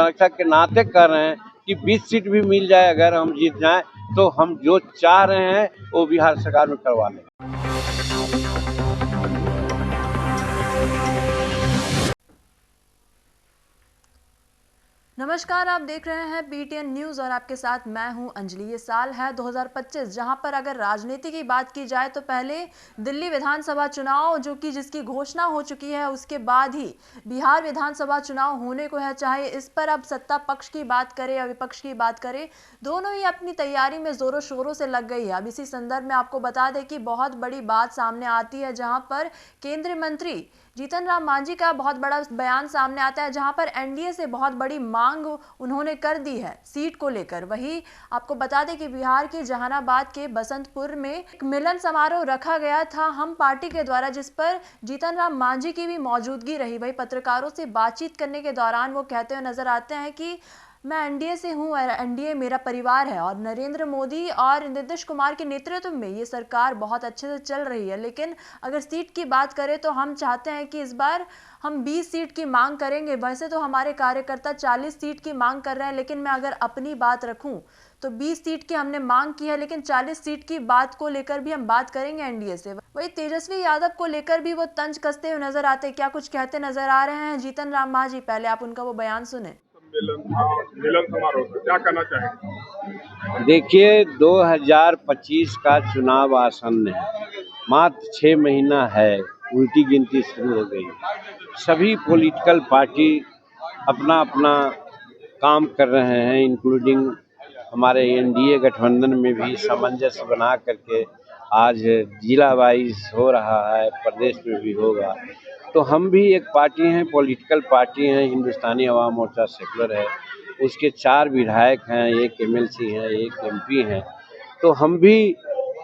संरक्षक के नाते कर रहे हैं कि 20 सीट भी मिल जाए, अगर हम जीत जाएं तो हम जो चाह रहे हैं वो बिहार सरकार में करवा लें। नमस्कार, आप देख रहे हैं BTN न्यूज़ और आपके साथ मैं हूं अंजलि। ये साल है 2025, जहां पर अगर राजनीति की बात की जाए तो पहले दिल्ली विधानसभा चुनाव जिसकी घोषणा हो चुकी है, उसके बाद ही बिहार विधानसभा चुनाव होने को है। चाहे इस पर अब सत्ता पक्ष की बात करें या विपक्ष की बात करें, दोनों ही अपनी तैयारी में जोरों शोरों से लग गई है। अब इसी संदर्भ में आपको बता दें कि बहुत बड़ी बात सामने आती है, जहाँ पर केंद्रीय मंत्री जीतन राम मांझी का बहुत बड़ा बयान सामने आता है, जहां पर एनडीए से बहुत बड़ी मांग उन्होंने कर दी है सीट को लेकर। वही आपको बता दें कि बिहार के जहानाबाद के बसंतपुर में एक मिलन समारोह रखा गया था हम पार्टी के द्वारा, जिस पर जीतन राम मांझी की भी मौजूदगी रही। वही पत्रकारों से बातचीत करने के दौरान वो कहते हुए नजर आते हैं कि मैं एनडीए से हूं और एनडीए मेरा परिवार है और नरेंद्र मोदी और नीतीश कुमार के नेतृत्व में ये सरकार बहुत अच्छे से चल रही है। लेकिन अगर सीट की बात करें तो हम चाहते हैं कि इस बार हम 20 सीट की मांग करेंगे। वैसे तो हमारे कार्यकर्ता 40 सीट की मांग कर रहे हैं, लेकिन मैं अगर अपनी बात रखूं तो 20 सीट की हमने मांग की है, लेकिन 40 सीट की बात को लेकर भी हम बात करेंगे एनडीए से। वही तेजस्वी यादव को लेकर भी वो तंज कसते हुए नजर आते, क्या कुछ कहते नजर आ रहे हैं जीतन राम मांझी। पहले आप उनका वो बयान सुने। मिलन समारोह क्या कहना चाहेंगे? देखिए, 2025 का चुनाव आसन्न है, मात्र 6 महीना है, उल्टी गिनती शुरू हो गई। सभी पॉलिटिकल पार्टी अपना अपना काम कर रहे हैं, इंक्लूडिंग हमारे एनडीए गठबंधन में भी सामंजस्य बना करके आज जिला वाइज हो रहा है, प्रदेश में भी होगा। तो हम भी एक पार्टी हैं, पॉलिटिकल पार्टी हैं, हिंदुस्तानी अवाम मोर्चा सेकुलर है, उसके 4 विधायक हैं, 1 एमएलसी हैं, 1 एमपी हैं। तो हम भी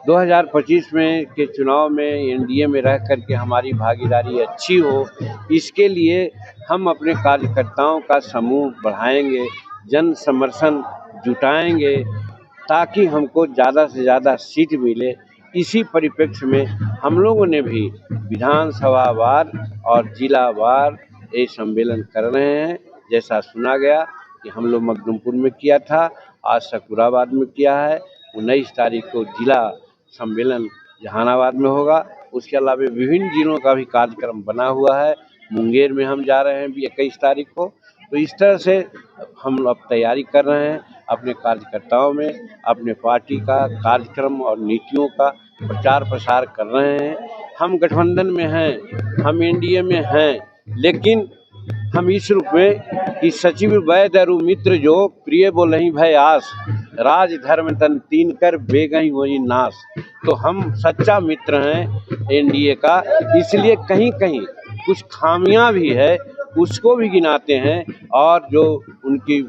2025 में के चुनाव में एनडीए में रह करके हमारी भागीदारी अच्छी हो, इसके लिए हम अपने कार्यकर्ताओं का समूह बढ़ाएंगे, जन समर्थन जुटाएंगे ताकि हमको ज़्यादा से ज़्यादा सीट मिले। इसी परिप्रेक्ष्य में हम लोगों ने भी विधानसभा वार और जिला वार ये सम्मेलन कर रहे हैं। जैसा सुना गया कि हम लोग मखदूमपुर में किया था, आज सकुराबाद में किया है, 19 तारीख को जिला सम्मेलन जहानाबाद में होगा। उसके अलावा विभिन्न जिलों का भी कार्यक्रम बना हुआ है, मुंगेर में हम जा रहे हैं 21 तारीख को। तो इस तरह से हम अब तैयारी कर रहे हैं, अपने कार्यकर्ताओं में अपने पार्टी का कार्यक्रम और नीतियों का प्रचार प्रसार कर रहे हैं। हम गठबंधन में हैं, हम एनडीए में हैं, लेकिन हम इस रूप में कि सचिव वैद अरु मित्र जो प्रिय बोलहि भय आस, राज धर्म तन तीन कर बेगहि होई नाश। तो हम सच्चा मित्र हैं एनडीए का, इसलिए कहीं कहीं कुछ खामियां भी है, उसको भी गिनाते हैं, और जो उनकी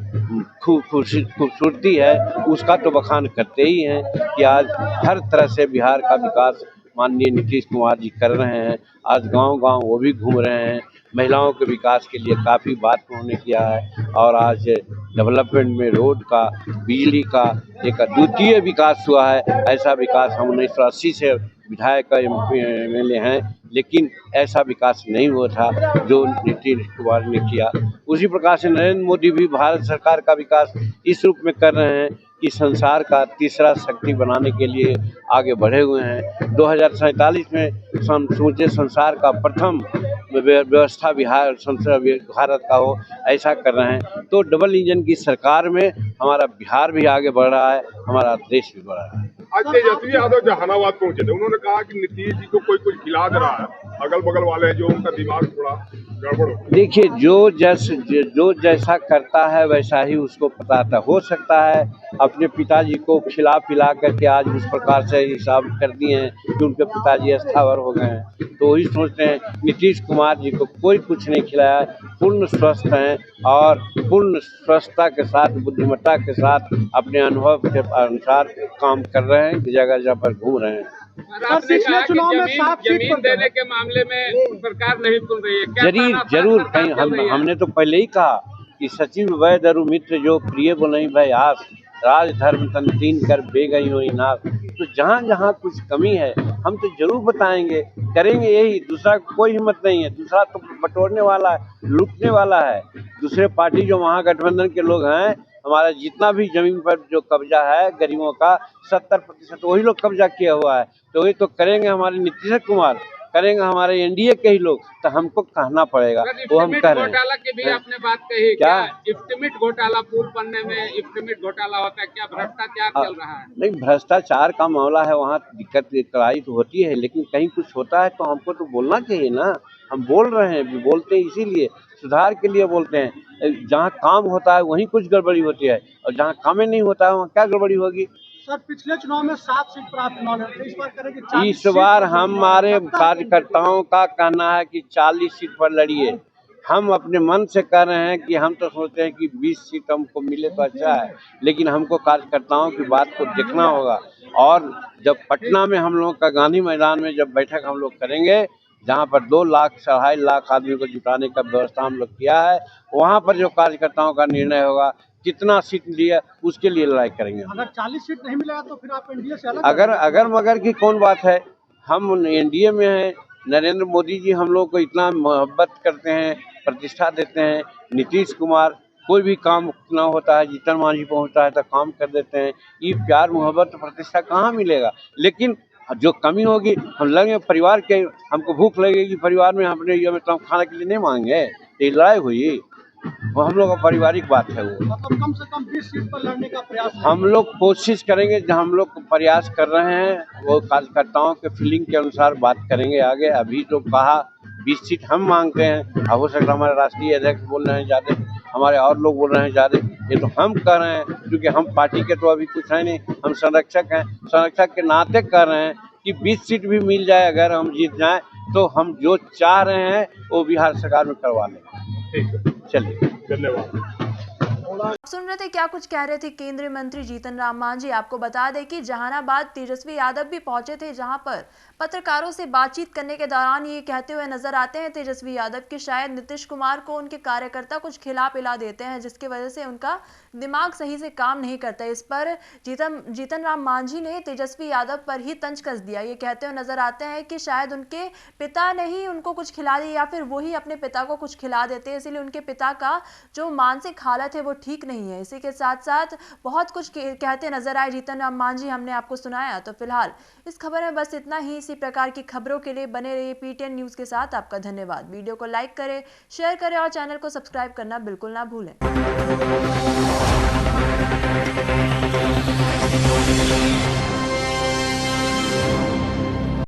खूबसूरती है उसका तो बखान करते ही हैं कि आज हर तरह से बिहार का विकास माननीय नीतीश कुमार जी कर रहे हैं। आज गांव-गांव वो भी घूम रहे हैं, महिलाओं के विकास के लिए काफ़ी बात उन्होंने किया है, और आज डेवलपमेंट में रोड का, बिजली का एक अद्वितीय विकास हुआ है। ऐसा विकास हम 1980 से विधायक एमएलए हैं, लेकिन ऐसा विकास नहीं हुआ था जो नीतीश कुमार ने किया। उसी प्रकार से नरेंद्र मोदी भी भारत सरकार का विकास इस रूप में कर रहे हैं कि संसार का तीसरा शक्ति बनाने के लिए आगे बढ़े हुए हैं। 2047 में समूचे संसार का प्रथम व्यवस्था भारत का हो, ऐसा कर रहे हैं। तो डबल इंजन की सरकार में हमारा बिहार भी आगे बढ़ रहा है, हमारा देश भी बढ़ रहा है। आज तेजस्वी यादव जहानाबाद पहुंचे थे, उन्होंने कहा कि नीतीश जी को कोई कुछ खिला दे रहा है, अगल बगल वाले जो उनका दिमाग थोड़ा गड़बड़ हो। देखिए, जो जैसा करता है वैसा ही उसको पता था। हो सकता है अपने पिताजी को खिला पिला करके आज उस प्रकार से हिसाब कर दिए हैं कि उनके पिताजी अस्थावर हो गए हैं। तो वही सोचते हैं नीतीश कुमार जी को कोई कुछ नहीं खिलाया, पूर्ण स्वस्थ हैं और पूर्ण स्वस्थता के साथ, बुद्धिमत्ता के साथ अपने अनुभव के अनुसार काम कर रहे हैं, जगह जगह पर घूम रहे हैं। पिछले चुनाव में 7 सीट पर देने के मामले में सरकार नहीं सुन रही है। जरूर कहीं हमने तो पहले ही कहा कि सचिव वैद अरु मित्र जो प्रिय बोलहि भय आस, राज धर्म तन तीन कर बेगहि होई नाश। तो जहाँ जहाँ कुछ कमी है हम तो जरूर बताएंगे, करेंगे, यही, दूसरा कोई हिम्मत नहीं है। दूसरा तो बटोरने वाला है, लूटने वाला है। दूसरे पार्टी जो महागठबंधन के लोग हैं, हमारा जितना भी जमीन पर जो कब्जा है गरीबों का 70% वही लोग कब्जा किया हुआ है। तो वही तो करेंगे हमारे नीतीश कुमार, करेंगे हमारे एनडीए के ही लोग, तो हमको कहना पड़ेगा, वो हम कह रहे हैं। घोटाला की भी आपने बात कही, क्या इफ्तिमिट घोटाला, पुल बनने में इफ्तिमिट घोटाला होता है, क्या भ्रष्टाचार चल रहा है? नहीं, भ्रष्टाचार का मामला है, वहाँ दिक्कत कड़ाई तो होती है, लेकिन कहीं कुछ होता है तो हमको तो बोलना चाहिए ना। हम बोल रहे हैं, बोलते हैं इसीलिए, सुधार के लिए बोलते हैं। जहाँ काम होता है वहीं कुछ गड़बड़ी होती है, और जहाँ काम ही नहीं होता है वहाँ क्या गड़बड़ी होगी। सर, पिछले चुनाव में 7 सीट पर आप चुनाव लड़े थे, इस बार करेंगे 40 इस बार हमारे कार्यकर्ताओं का कहना है कि 40 सीट पर लड़िए। हम अपने मन से कह रहे हैं कि हम तो सोचते हैं कि 20 सीट हमको मिले तो अच्छा है, लेकिन हमको कार्यकर्ताओं की बात को देखना होगा। और जब पटना में हम लोग का गांधी मैदान में जब बैठक हम लोग करेंगे, जहाँ पर 2 लाख 2.5 लाख आदमी को जुटाने का व्यवस्था हम लोग किया है, वहाँ पर जो कार्यकर्ताओं का निर्णय होगा कितना सीट लिया उसके लिए लड़ाई करेंगे। अगर 40 सीट नहीं मिलेगा तो फिर आप एनडीए से अलग अगर मगर की कौन बात है, हम एनडीए में हैं। नरेंद्र मोदी जी हम लोग को इतना मोहब्बत करते हैं, प्रतिष्ठा देते हैं। नीतीश कुमार कोई भी काम ना होता है, जीतन मांझी पहुंचता है तो काम कर देते हैं। ये प्यार मोहब्बत प्रतिष्ठा कहाँ मिलेगा। लेकिन जो कमी होगी हम लगे परिवार के, हमको भूख लगेगी परिवार में, अपने ये मतलब खाने के लिए नहीं मांगे, ये लड़ाई हुई, वो हम लोग का पारिवारिक बात है। वो मतलब कम से कम 20 सीट पर लड़ने का प्रयास हम लोग कोशिश करेंगे, जो हम लोग प्रयास कर रहे हैं वो कार्यकर्ताओं के फीलिंग के अनुसार बात करेंगे आगे। अभी तो कहा 20 सीट हम मांगते हैं, अब हो सकता है हमारे राष्ट्रीय अध्यक्ष बोल रहे हैं ज़्यादा, हमारे और लोग बोल रहे हैं ज़्यादा, ये तो हम कह रहे हैं क्योंकि हम पार्टी के तो अभी कुछ है नहीं, हम संरक्षक हैं। संरक्षक के नाते कह रहे हैं कि 20 सीट भी मिल जाए, अगर हम जीत जाएं तो हम जो चाह रहे हैं वो बिहार सरकार में करवा लेंगे। चलिए, धन्यवाद। आप सुन रहे थे क्या कुछ कह रहे थे केंद्रीय मंत्री जीतन राम मांझी। आपको बता दें कि जहानाबाद तेजस्वी यादव भी पहुंचे थे, जहां पर पत्रकारों से बातचीत करने के दौरान ये कहते हुए नजर आते हैं तेजस्वी यादव कि शायद नीतीश कुमार को उनके कार्यकर्ता कुछ खिला पिला देते हैं, जिसकी वजह से उनका दिमाग सही से काम नहीं करता। इस पर जीतन राम मांझी ने तेजस्वी यादव पर ही तंज कस दिया। ये कहते हुए नजर आते हैं कि शायद उनके पिता ने ही उनको कुछ खिला दिया या फिर वही अपने पिता को कुछ खिला देते हैं, इसीलिए उनके पिता का जो मानसिक हालत है वो ठीक नहीं है। इसी के साथ साथ बहुत कुछ कहते नजर आए जीतन राम मांझी, हमने आपको सुनाया। तो फिलहाल इस खबर में बस इतना ही। इसी प्रकार की खबरों के लिए बने रहिए PTN न्यूज के साथ। आपका धन्यवाद। वीडियो को लाइक करें, शेयर करें और चैनल को सब्सक्राइब करना बिल्कुल ना भूलें।